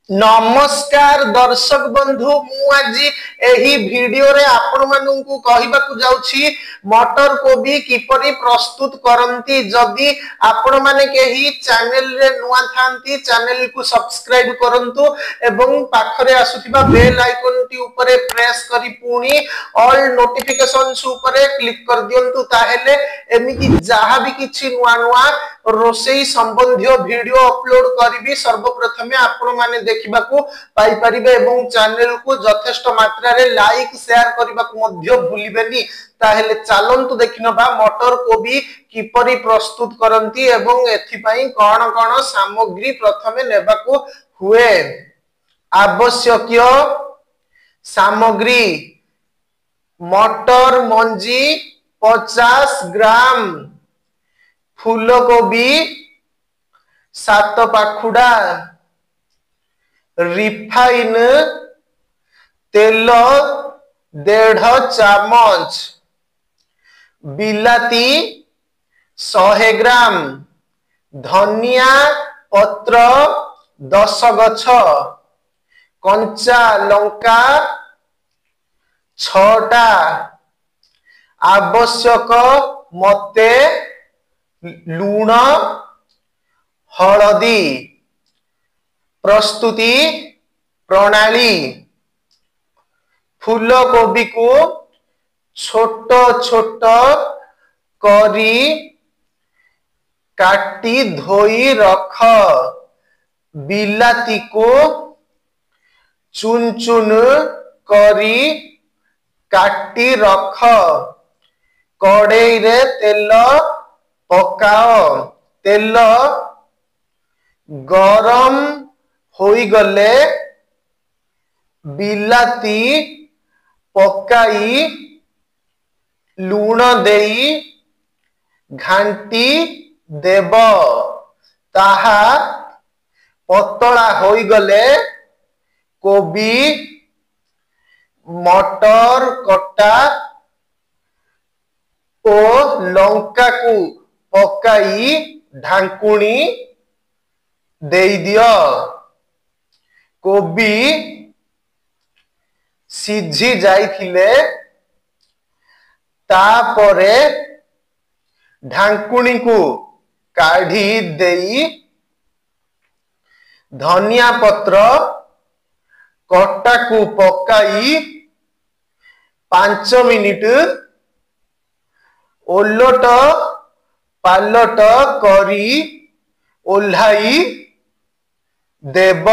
नमस्कार दर्शक बंधु मु आज एही वीडियो रे आपण माननकु कहिबाकू जाउछि मटर कोबी किपरि प्रस्तुत करंती। जदि आपण माने केही चैनल रे नुआ थांती चैनल को सब्सक्राइब करंतु एवं पाखरे आसुथिबा बेल आइकन टी ऊपर प्रेस करी पुनी ऑल नोटिफिकेशंस ऊपर क्लिक कर दियंतु ताहेले एमिति जहा भी किछि नुआ नुआ रोसेई संबंधियो वीडियो अपलोड करबी सर्वप्रथमे आपण माने देखिबा को पाई परिबे एवं चैनल को यथेष्ट मात्रा रे लाइक शेयर करबा को मध्य भूलिबेनी। ताहेले चालंतु देखिनबा मटर कोबी किपरि प्रस्तुत करंती एवं एथि पई कोन कोन सामग्री प्रथमे नेबा को हुए। आवश्यक सामग्री मटर मंजी 50 ग्राम, फूलकोबी 7 पाखुड़ा, रिफाइन तेल 1.5 चामच, बिलाती 100 ग्राम, धनिया पत्र 10 गछ, कंचा लंका 6टा, आवश्यक मते लूण हलदी। प्रस्तुति प्रणाली फूलकोबी को छोट छोट करी काटी धोई रख, बिलाती को चुन चुन करी काटी रख, कड़ाई रे तेल पकाओ, तेल गरम होई गले बिलाती पकाई लूण देई घांटी देव, ताहा पतला होई गले कोबी मटर कटा ओ लंका को पकाई ढांकुणी देई दियो। कोबी सिझी जाइथिले तापरे ढांकुणी को काढ़ी देई धनिया पत्र कटा को पकाई 5 मिनिट ओलट पालट करी ओल्हाई देव।